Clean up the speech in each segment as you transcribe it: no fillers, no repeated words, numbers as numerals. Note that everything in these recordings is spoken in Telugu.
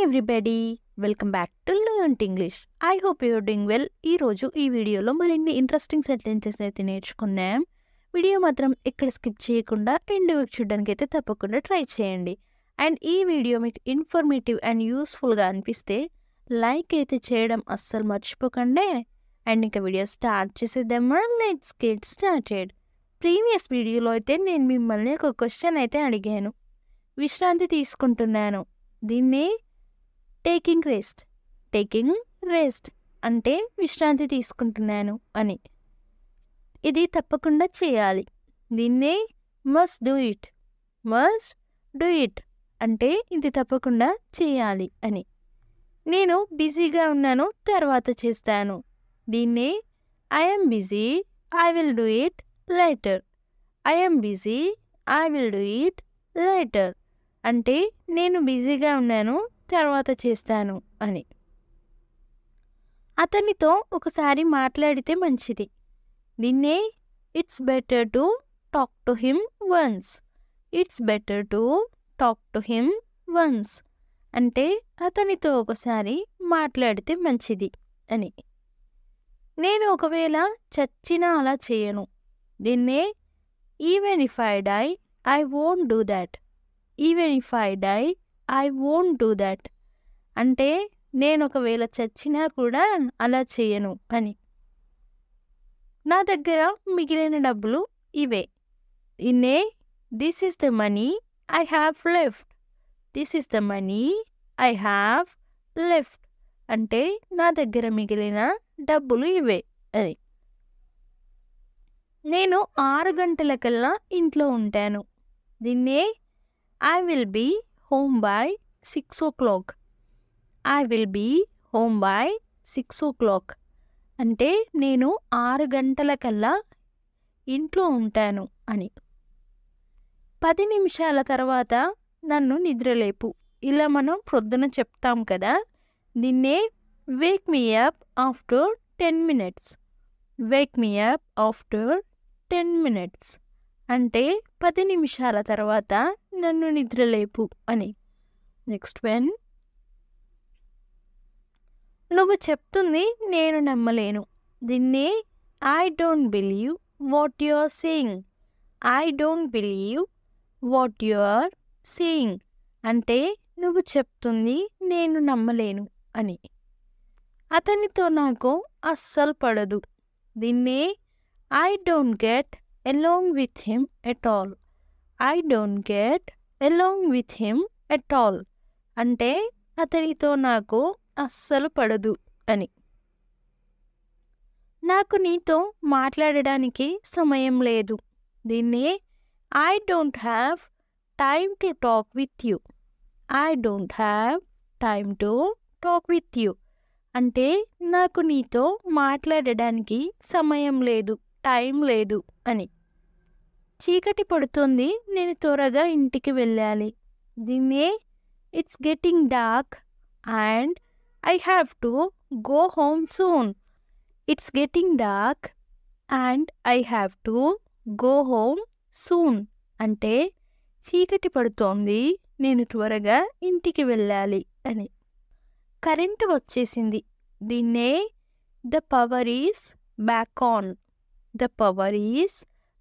Everybody, welcome back to learn English. I hope you're doing well. ఈరోజు ఈ వీడియోలో మరిన్ని ఇంట్రెస్టింగ్ సెంటెన్సెస్ అయితే నేర్చుకుందాం. వీడియో మాత్రం ఎక్కడ స్కిప్ చేయకుండా ఎండ్ వరకు చూడడానికి అయితే తప్పకుండా ట్రై చేయండి. అండ్ ఈ వీడియో మీకు ఇన్ఫర్మేటివ్ అండ్ యూస్ఫుల్గా అనిపిస్తే లైక్ అయితే చేయడం అస్సలు మర్చిపోకండి. అండ్ ఇంకా వీడియో స్టార్ట్ చేసేద్దామా? Let's get started. ప్రీవియస్ వీడియోలో అయితే నేను మిమ్మల్ని ఒక క్వశ్చన్ అయితే అడిగాను. విశ్రాంతి తీసుకుంటున్నాను, దీన్ని టేకింగ్ రెస్ట్ అంటే విశ్రాంతి తీసుకుంటున్నాను అని. ఇది తప్పకుండా చేయాలి, దీన్నే మస్ట్ డూ ఇట్ అంటే ఇది తప్పకుండా చేయాలి అని. నేను బిజీగా ఉన్నాను, తర్వాత చేస్తాను, దీన్నే I'm busy, I will do it later. I'm busy, I will do it later అంటే నేను బిజీగా ఉన్నాను, తర్వాత చేస్తాను అని. అతనితో ఒకసారి మాట్లాడితే మంచిది, దీన్నే it's better to talk to him once అంటే అతనితో ఒకసారి మాట్లాడితే మంచిది అని. నేను ఒకవేళ చచ్చినా అలా చేయను, దీన్నే even if I die I won't do that అంటే నేను ఒకవేళ చచ్చినా కూడా అలా చేయను అని. నా దగ్గర మిగిలిన డబ్బులు ఇవే, ఇన్నే this is the money I have left అంటే నా దగ్గర మిగిలిన డబ్బులు ఇవే అని. నేను 6 గంటలకల్లా ఇంట్లో ఉంటాను, దీన్నే I will be home by 6 o'clock. అంటే నేను 6 గంటలకల్లా ఇంట్లో ఉంటాను అని. 10 నిమిషాల తర్వాత నన్ను నిద్రలేపు, ఇలా మనం ప్రొద్దున చెప్తాం కదా, దీన్నే Wake me up after 10 minutes అంటే 10 నిమిషాల తర్వాత నన్ను నిద్రలేపు అని. నెక్స్ట్ వన్, నువ్వు చెప్తుంది నేను నమ్మలేను, దీన్నే I don't believe what you are saying అంటే నువ్వు చెప్తుంది నేను నమ్మలేను అని. అతనితో నాకు అస్సలు పడదు, దీన్నే I don't get along with him at all అంటే అతనితో నాకు అస్సలు పడదు అని. నాకు నీతో మాట్లాడడానికి సమయం లేదు, దీన్నే I don't have time to talk with you అంటే నాకు నీతో మాట్లాడడానికి సమయం లేదు, టైం లేదు అని. చీకటి పడుతుంది, నేను త్వరగా ఇంటికి వెళ్ళాలి, దీన్నే it's getting dark and I have to go home soon అంటే చీకటి పడుతోంది, నేను త్వరగా ఇంటికి వెళ్ళాలి అని. కరెంటు వచ్చేసింది, దీన్నే the power is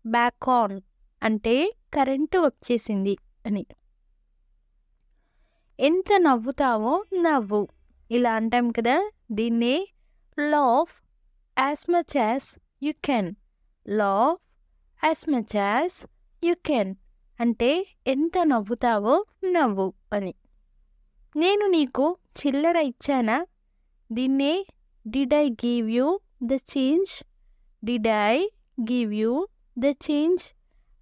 back on అంటే కరెంటు వచ్చేసింది అని. ఎంత నవ్వుతావో నవ్వు, ఇలా అంటాం కదా, దీన్నే laugh as much as you can అంటే ఎంత నవ్వుతావో నవ్వు అని. నేను నీకు చిల్లర ఇచ్చానా, దీన్నే did I give you the change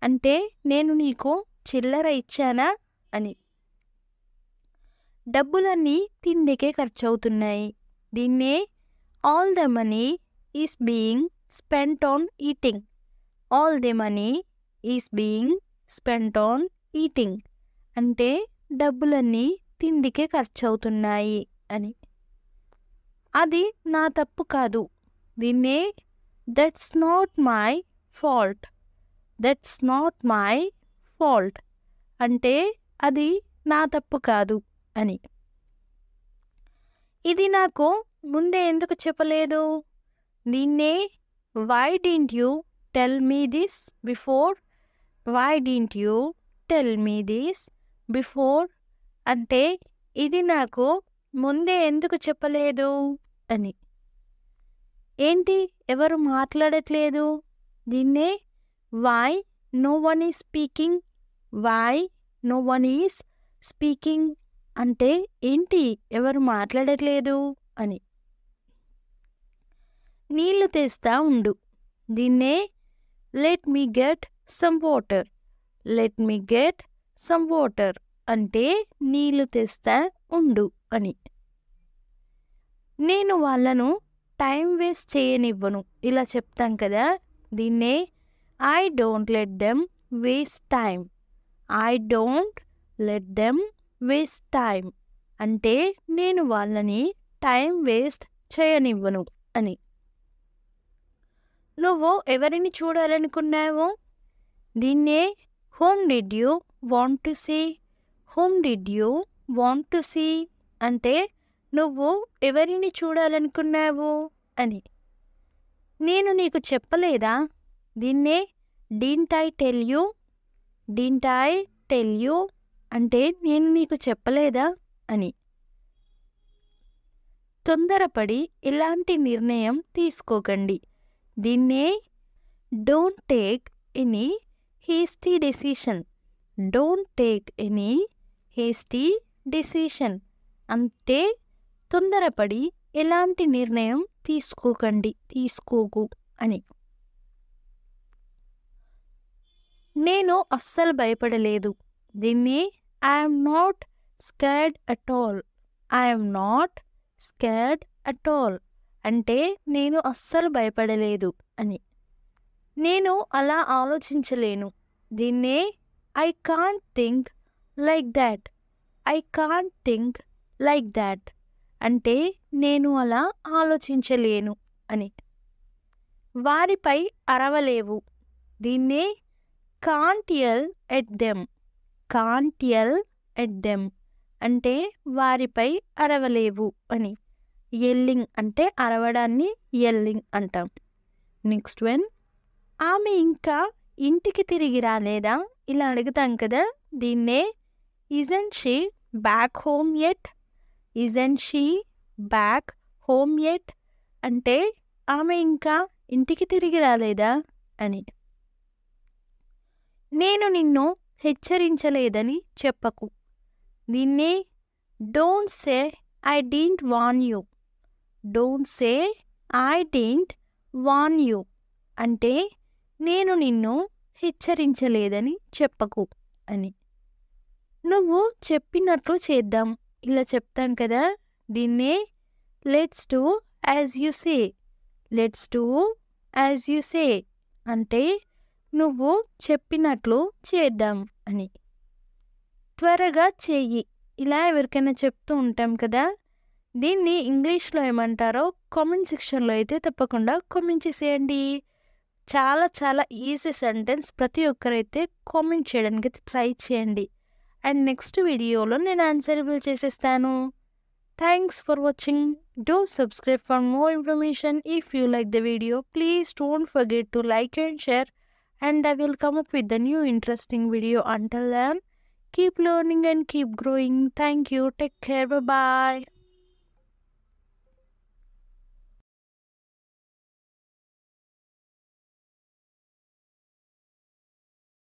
అంటే నేను నీకు చిల్లర ఇచ్చానా అని. డబ్బులన్నీ తిండికే ఖర్చవుతున్నాయి, దీన్నే all the money is being spent on eating అంటే డబ్బులన్నీ తిండికే ఖర్చవుతున్నాయి అని. అది నా తప్పు కాదు, దీన్నే దట్స్ నాట్ మై ఫాల్ట్ అంటే అది నా తప్పు కాదు అని. ఇది నాకు ముందే ఎందుకు చెప్పలేదు? దీన్నే why didn't you tell me this before? Why didn't you tell me this before అంటే ఇది నాకు ముందే ఎందుకు చెప్పలేదు అని. ఏంటి ఎవరు మాట్లాడట్లేదు? దీన్నే why no one is speaking. Why no one is speaking అంటే ఏంటి ఎవరు మాట్లాడట్లేదు అని. నీళ్లు తెస్తా ఉండు. దీన్నే let me get some water. Let me get some water అంటే నీళ్లు తెస్తా ఉండు అని. నేను వాళ్ళను టైం వేస్ట్ చేయనివ్వను ఇలా చెప్తాం కదా, దీన్నే I don't let them waste time. I don't let them waste time అంటే నేను వాళ్ళని టైం వేస్ట్ చేయనివ్వను అని. నువ్వు ఎవరిని చూడాలనుకున్నావు? దీన్నే whom did you want to see. Whom did you want to see అంటే నువ్వు ఎవరిని చూడాలనుకున్నావు అని. నేను నీకు చెప్పలేదా? దీన్నే didn't I tell you. Didn't I tell you అంటే నేను నీకు చెప్పలేదా అని. తొందరపడి ఎలాంటి నిర్ణయం తీసుకోకండి. దీన్నే don't take any hasty decision. Don't take any hasty decision అంటే తొందరపడి ఎలాంటి నిర్ణయం తీసుకోకు అని. నేను అస్సలు భయపడలేదు. దీన్ని I'm not scared at all. I'm not scared at all అంటే నేను అస్సలు భయపడలేదు అని. నేను అలా ఆలోచించలేను. దీన్నే I can't think like that. I can't think like that అంటే నేను అలా ఆలోచించలేను అని. వారిపై అరవలేవు. దీన్నే can't L at them. Can't L at them అంటే వారిపై అరవలేవు అని. యెల్లింగ్ అంటే అరవడాన్ని యెల్లింగ్ అంటాం. నెక్స్ట్ వన్, ఆమె ఇంకా ఇంటికి తిరిగి రాలేదా ఇలా అడుగుతాం కదా, దీన్నే isn't she back home yet. Isn't she back home yet అంటే ఆమె ఇంకా ఇంటికి తిరిగి రాలేదా అని. నేను నిన్ను హెచ్చరించలేదని చెప్పకు. దీన్నే don't say I didn't warn you. Don't say I didn't warn you అంటే నేను నిన్ను హెచ్చరించలేదని చెప్పకు అని. నువ్వు చెప్పినట్లు చేద్దాం ఇలా చెప్తాం కదా, దీన్నే let's do as you say. Let's do as you say అంటే నువ్వు చెప్పినట్లు చేద్దాం అని. త్వరగా చెయ్యి ఇలా ఎవరికైనా చెప్తూ ఉంటాం కదా, దీన్ని ఇంగ్లీష్లో ఏమంటారో కామెంట్ సెక్షన్లో అయితే తప్పకుండా కామెంట్ చేసేయండి. చాలా చాలా ఈజీ సెంటెన్స్, ప్రతి ఒక్కరైతే కామెంట్ చేయడానికి ట్రై చేయండి. అండ్ నెక్స్ట్ వీడియోలో నేను ఆన్సరబుల్ చేసేస్తాను. Thanks for watching. Do subscribe for more information. If you like the video, please don't forget to like and share. And I will come up with a new interesting video. Until then, keep learning and keep growing. Thank you. Take care. Bye-bye.